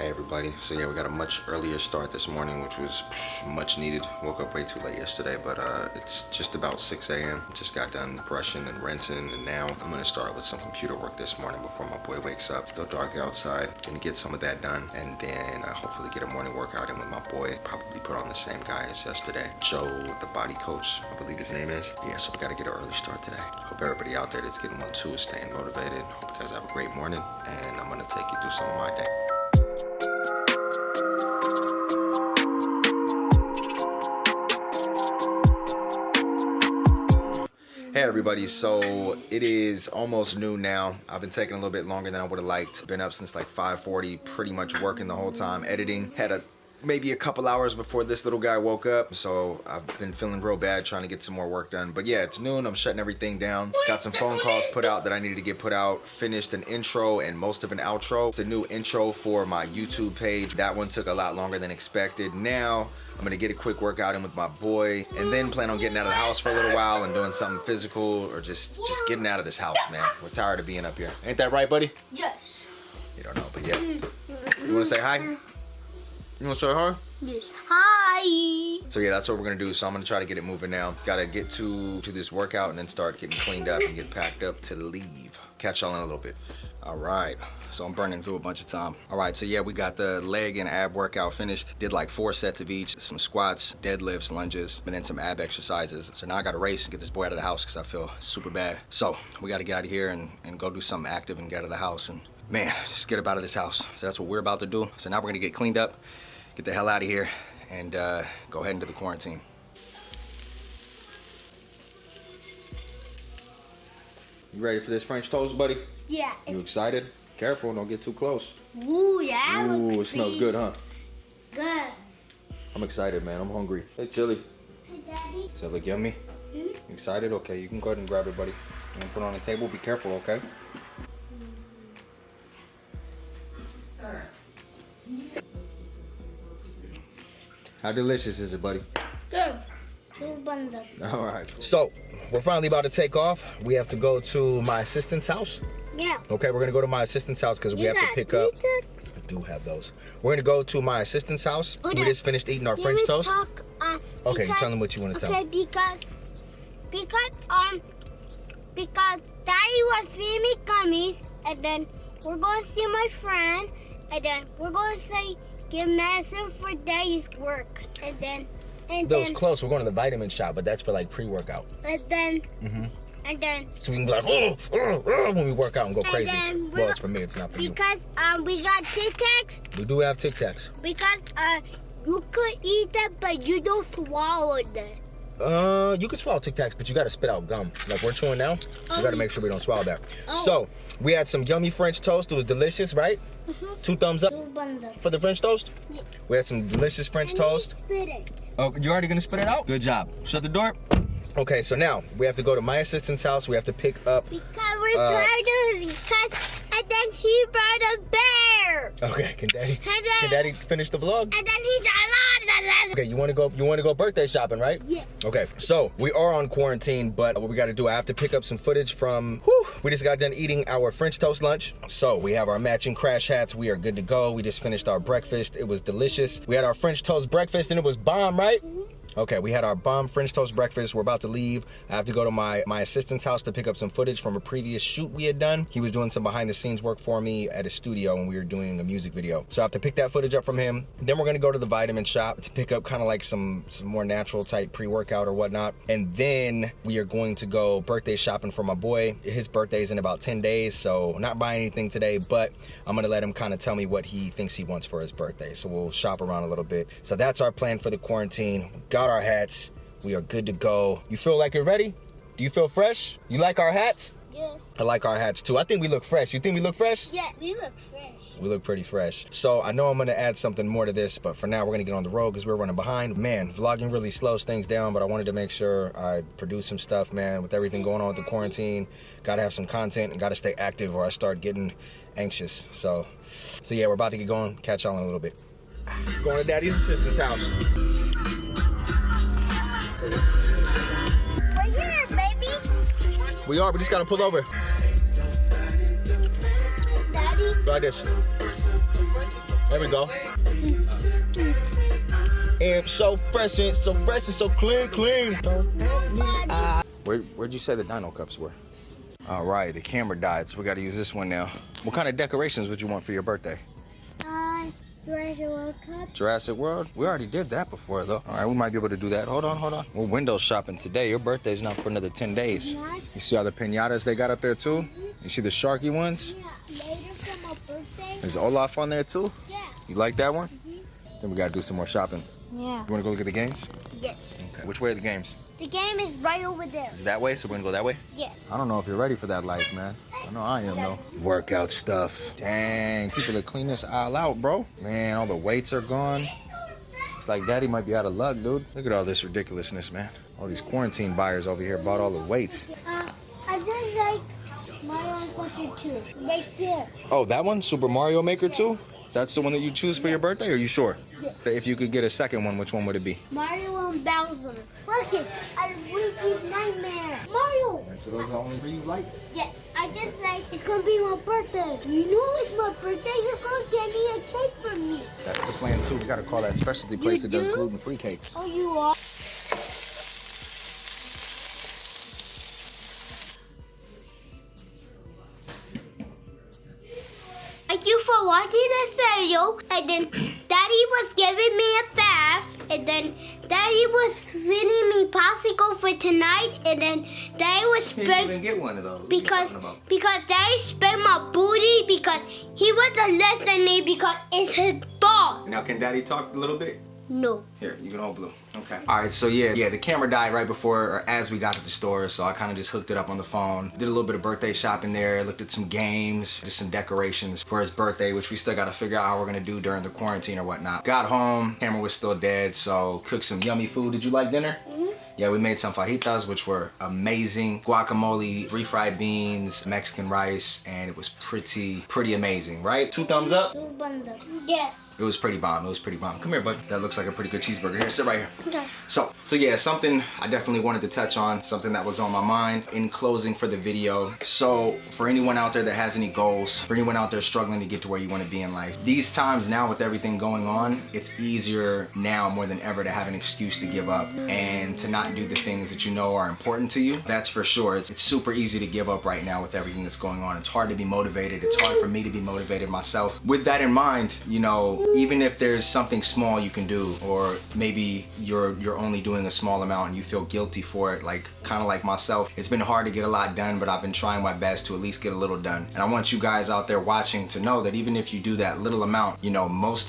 Hey everybody, so yeah, we got a much earlier start this morning, which was much needed. Woke up way too late yesterday, but it's just about 6 a.m. Just got done brushing and rinsing, and now I'm gonna start with some computer work this morning before my boy wakes up. Still dark outside, gonna get some of that done, and then hopefully get a morning workout in with my boy. Probably put on the same guy as yesterday, Joe, the body coach, I believe his name is. Yeah, so we gotta get an early start today. Hope everybody out there that's getting one too is staying motivated. Hope you guys have a great morning, and I'm gonna take you through some of my day. Hey everybody, so it is almost noon now. I've been taking a little bit longer than I would have liked. Been up since like 5:40, pretty much working the whole time, editing. Had maybe a couple hours before this little guy woke up, so I've been feeling real bad trying to get some more work done. But yeah, it's noon, I'm shutting everything down. Got some phone calls put out that I needed to get put out. Finished an intro and most of an outro. The new intro for my YouTube page, that one took a lot longer than expected. Now, I'm gonna get a quick workout in with my boy, and then plan on getting out of the house for a little while and doing something physical, or just getting out of this house, man. We're tired of being up here. Ain't that right, buddy? Yes. You don't know, but yeah. You wanna say hi? You wanna say hi? Yes. Hi. So yeah, that's what we're gonna do. So I'm gonna try to get it moving now. Gotta get to this workout and then start getting cleaned up and get packed up to leave. Catch y'all in a little bit. All right, so I'm burning through a bunch of time. All right, so yeah, we got the leg and ab workout finished. Did like 4 sets of each, some squats, deadlifts, lunges, and then some ab exercises. So now I gotta race and get this boy out of the house because I feel super bad. So we gotta get out of here and go do something active and get out of the house. And man, just get up out of this house. So that's what we're about to do. So now we're gonna get cleaned up, get the hell out of here, and go ahead into the quarantine. You ready for this French toast, buddy? Yeah. You excited? Careful, don't get too close. Ooh, yeah. Ooh, it smells good, huh? Good. I'm excited, man. I'm hungry. Hey, Tilly. Hey, Daddy. Does that look yummy? Hmm? Excited? Okay, you can go ahead and grab it, buddy. And put it on the table. Be careful, okay? Sir. How delicious is it, buddy? Good. 2 bundles. All right. So, we're finally about to take off. We have to go to my assistant's house. Yeah. Okay, we're going to go to my assistant's house because we have to pick up. I do have those. We're going to go to my assistant's house. We just finished eating our French toast. Okay, you tell them what you want to tell them. Okay, because Daddy was feeding me gummies, and then we're going to see my friend, and then we're going to say give medicine for Daddy's work, and then Those close. We're going to the vitamin shop, but that's for like pre-workout. And then So we can be like, when we work out and go crazy. Well, it's for me. It's not for you. Because we got Tic Tacs. We do have Tic Tacs. Because you could eat them, but you don't swallow them. You can swallow Tic Tacs, but you got to spit out gum. Like we're chewing now, you got to make sure we don't swallow that. So we had some yummy French toast. It was delicious, right? 2 thumbs up for the French toast. Yeah. We had some delicious French toast. Spit it. Oh, you already gonna spit it out? Good job. Shut the door. Okay, so now we have to go to my assistant's house. We have to pick up. Because we're trying to. And then he brought a bear. Okay, can Daddy finish the vlog? And then he's Okay, you wanna go birthday shopping, right? Yeah. Okay, so we are on quarantine, but what we gotta do, I have to pick up some footage from, we just got done eating our French toast lunch. So we have our matching crash hats. We are good to go. We just finished our breakfast. It was delicious. We had our French toast breakfast and it was bomb, right? Okay, we had our bomb French toast breakfast. We're about to leave. I have to go to my assistant's house to pick up some footage from a previous shoot we had done. He was doing some behind the scenes work for me at a studio when we were doing a music video. So I have to pick that footage up from him. Then we're gonna go to the vitamin shop to pick up kind of like some more natural type pre-workout or whatnot. And then we are going to go birthday shopping for my boy. His birthday's in about 10 days, so not buying anything today, but I'm gonna let him kind of tell me what he thinks he wants for his birthday. So we'll shop around a little bit. So that's our plan for the quarantine. Got our hats. We are good to go. You feel like you're ready? Do you feel fresh? You like our hats? Yes. I like our hats too. I think we look fresh. You think we look fresh? Yeah, we look fresh. We look pretty fresh. So I know I'm gonna add something more to this, but for now we're gonna get on the road because we're running behind. Man, vlogging really slows things down, but I wanted to make sure I produce some stuff, man. With everything going on with the quarantine, gotta have some content and gotta stay active or I start getting anxious. So yeah, we're about to get going. Catch y'all in a little bit. Going to Daddy's assistant's house. We're here, baby. We are, we just gotta pull over. Daddy. Like this. There we go. And so fresh and so clean. Where'd you say the dino cups were? All right, the camera died, so we got to use this one now. What kind of decorations would you want for your birthday? Jurassic World Cup. Jurassic World? We already did that before, though. All right, we might be able to do that. Hold on. We're window shopping today. Your birthday's not for another 10 days. You see all the piñatas they got up there, too? You see the Sharky ones? Yeah, later for my birthday. Is Olaf on there, too? Yeah. You like that one? Then we got to do some more shopping. Yeah. You want to go look at the games? Yes. Okay. Which way are the games? The game is right over there. Is it that way? So we're going to go that way? Yeah. I don't know if you're ready for that life, man. I know I am, though. Workout stuff. Dang, people that clean this aisle out, bro. Man, all the weights are gone. It's like Daddy might be out of luck, dude. Look at all this ridiculousness, man. All these quarantine buyers over here bought all the weights. I just like Mario Culture 2. Right there. Oh, that one? Super Mario Maker 2? That's the one that you choose for your birthday? Are you sure? Yeah. If you could get a second one, which one would it be? Mario and Bowser. Look it. I Luigi's Nightmare. Mario. So those are the only three you like? Yes. I just like it's gonna be my birthday. You know it's my birthday. You're gonna get me a cake for me. That's the plan, too. We got to call that specialty place that does gluten-free cakes. Oh, you are. Thank you for watching this video. And then Daddy was giving me a bath. And then Daddy was feeding me popsicle for tonight. And then Daddy was Can't get one of those. because Daddy spent my booty because he wasn't listening because it's his fault. Now, can Daddy talk a little bit? No. Here, you can hold Blue. Okay. All right, so yeah, the camera died right before or as we got to the store, so I kind of just hooked it up on the phone. Did a little bit of birthday shopping there, looked at some games, did some decorations for his birthday, which we still got to figure out how we're going to do during the quarantine or whatnot. Got home, camera was still dead, so cooked some yummy food. Did you like dinner? Yeah, we made some fajitas, which were amazing. Guacamole, refried beans, Mexican rice, and it was pretty amazing, right? 2 thumbs up? Yeah. It was pretty bomb. Come here, bud. That looks like a pretty good cheeseburger. Here, sit right here. Okay. So yeah, something I definitely wanted to touch on, something that was on my mind in closing for the video. So for anyone out there that has any goals, for anyone out there struggling to get to where you want to be in life, these times now with everything going on, it's easier now more than ever to have an excuse to give up and to not do the things that you know are important to you. That's for sure. It's super easy to give up right now with everything that's going on. It's hard to be motivated. It's hard for me to be motivated myself. With that in mind, you know, even if there's something small you can do, or maybe you're only doing a small amount and you feel guilty for it, like kind of like myself, it's been hard to get a lot done, but I've been trying my best to at least get a little done. And I want you guys out there watching to know that even if you do that little amount, you know, most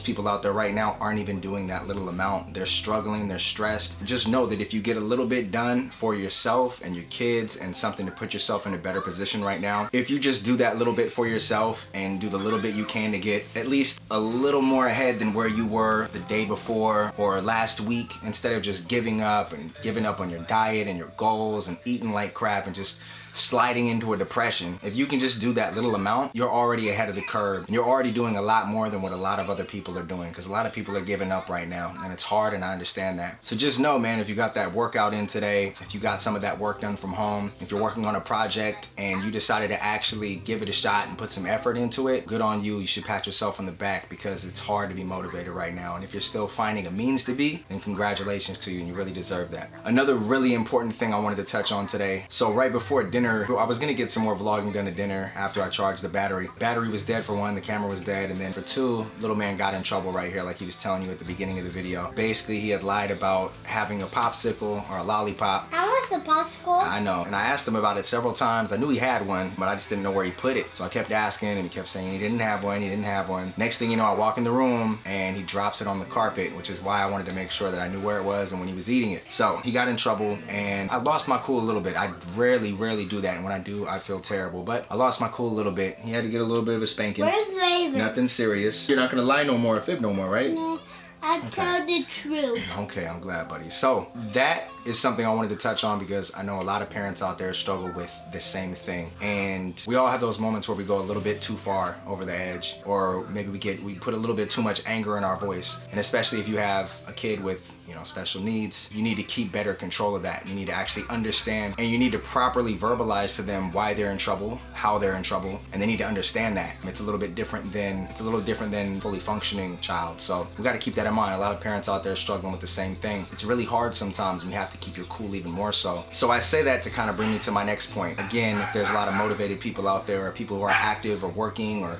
people out there right now aren't even doing that little amount. They're struggling, they're stressed. Just know that if you get a little bit done for yourself and your kids and something to put yourself in a better position right now, if you just do that little bit for yourself and do the little bit you can to get at least a little more ahead than where you were the day before or last week, instead of just giving up on your diet and your goals and eating like crap and just sliding into a depression. If you can just do that little amount, you're already ahead of the curve. And you're already doing a lot more than what a lot of other people are doing, because a lot of people are giving up right now, and it's hard, and I understand that. So just know, man, if you got that workout in today, if you got some of that work done from home, if you're working on a project and you decided to actually give it a shot and put some effort into it, good on you. You should pat yourself on the back, because it's hard to be motivated right now. And if you're still finding a means to be, then congratulations to you, and you really deserve that. Another really important thing I wanted to touch on today. So right before dinner, I was gonna get some more vlogging done at dinner after I charged the battery. Battery was dead for one, the camera was dead, and then for two, little man got in trouble right here, like he was telling you at the beginning of the video. Basically, he had lied about having a popsicle or a lollipop. I want the popsicle. I know, and I asked him about it several times. I knew he had one, but I just didn't know where he put it. So I kept asking, and he kept saying he didn't have one, Next thing you know, I walk in the room, and he drops it on the carpet, which is why I wanted to make sure that I knew where it was and when he was eating it. So he got in trouble, and I lost my cool a little bit. I rarely do that, and when I do, I feel terrible, but I lost my cool a little bit. He had to get a little bit of a spanking. Where's Raven? Nothing serious. You're not gonna lie no more or fib no more, right? No, I tell the truth. Okay, I'm glad, buddy. So that is something I wanted to touch on, because I know a lot of parents out there struggle with the same thing, and we all have those moments where we go a little bit too far over the edge, or maybe we put a little bit too much anger in our voice. And especially if you have a kid with special needs, you need to keep better control of that. You need to actually understand, and you need to properly verbalize to them why they're in trouble, how they're in trouble, and they need to understand that. It's a little different than fully functioning child. So we got to keep that in mind. A lot of parents out there struggling with the same thing. It's really hard sometimes, and you have to keep your cool even more so. So I say that to kind of bring me to my next point. Again, if there's a lot of motivated people out there, or people who are active or working or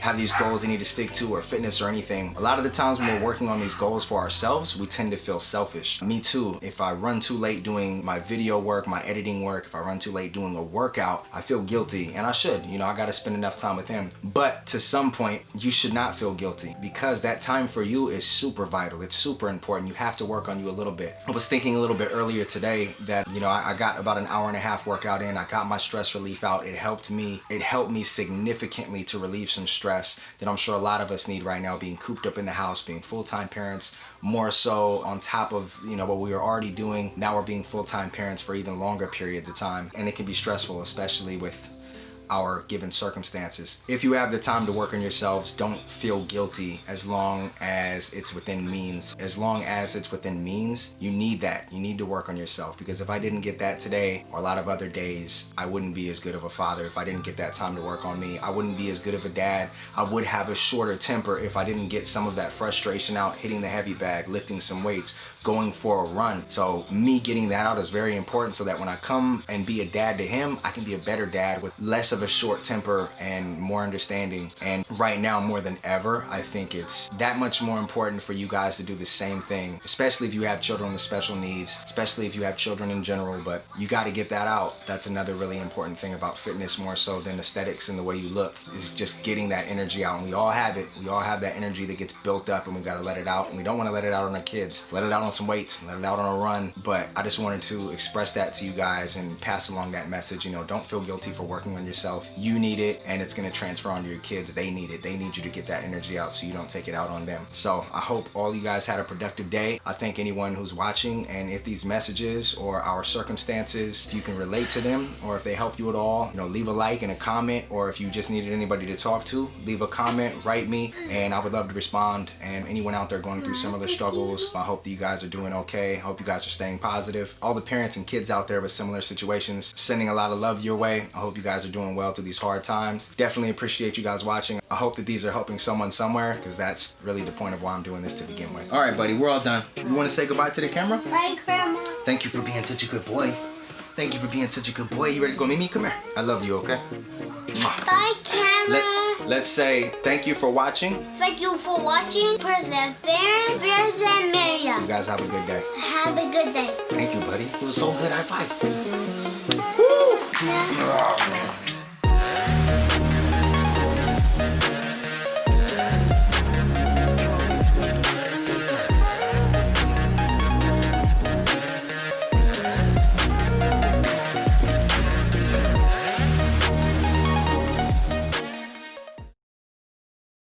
have these goals they need to stick to, or fitness or anything, a lot of the times when we're working on these goals for ourselves, we tend to feel selfish. Me too. If I run too late doing my video work, my editing work, if I run too late doing a workout, I feel guilty, and I should. I got to spend enough time with him. But to some point, you should not feel guilty, because that time for you is super vital. It's super important. You have to work on you a little bit. I was thinking a little bit earlier today that, I got about an hour and a half workout in. I got my stress relief out. It helped me significantly to relieve some stress that I'm sure a lot of us need right now, being cooped up in the house, being full-time parents, more so on top of what we were already doing. Now we're being full-time parents for even longer periods of time, and it can be stressful, especially with our given circumstances. If you have the time to work on yourselves, don't feel guilty as long as it's within means. As long as it's within means, you need that. You need to work on yourself, because if I didn't get that today or a lot of other days, I wouldn't be as good of a father. If I didn't get that time to work on me, I wouldn't be as good of a dad. I would have a shorter temper if I didn't get some of that frustration out, hitting the heavy bag, lifting some weights, going for a run. So me getting that out is very important, so that when I come and be a dad to him, I can be a better dad with less of a short temper and more understanding. And right now, more than ever, I think it's that much more important for you guys to do the same thing, especially if you have children with special needs, especially if you have children in general. But you got to get that out. That's another really important thing about fitness, more so than aesthetics and the way you look, is just getting that energy out. And we all have it. We all have that energy that gets built up, and we got to let it out. And we don't want to let it out on our kids. Let it out on some weights, let it out on a run. But I just wanted to express that to you guys and pass along that message. Don't feel guilty for working on yourself. You need it, and it's going to transfer onto your kids. They need it. They need you to get that energy out so you don't take it out on them. So I hope all you guys had a productive day. I thank anyone who's watching, and if these messages or our circumstances, if you can relate to them, or if they help you at all, leave a like and a comment, or if you just needed anybody to talk to, leave a comment, write me, and I would love to respond. And anyone out there going through similar struggles, I hope that you guys are doing okay. I hope you guys are staying positive. All the parents and kids out there with similar situations, sending a lot of love your way. I hope you guys are doing well through these hard times. Definitely appreciate you guys watching. I hope that these are helping someone somewhere, because that's really the point of why I'm doing this to begin with. All right, buddy, we're all done. You want to say goodbye to the camera? Bye, Grandma. Thank you for being such a good boy. Thank you for being such a good boy. You ready to go, Mimi? Come here. I love you, okay? Bye, camera. Let's say thank you for watching. Thank you for watching. A.Manzanilla. You guys have a good day. Have a good day. Thank you, buddy. It was so good. High five. Woo!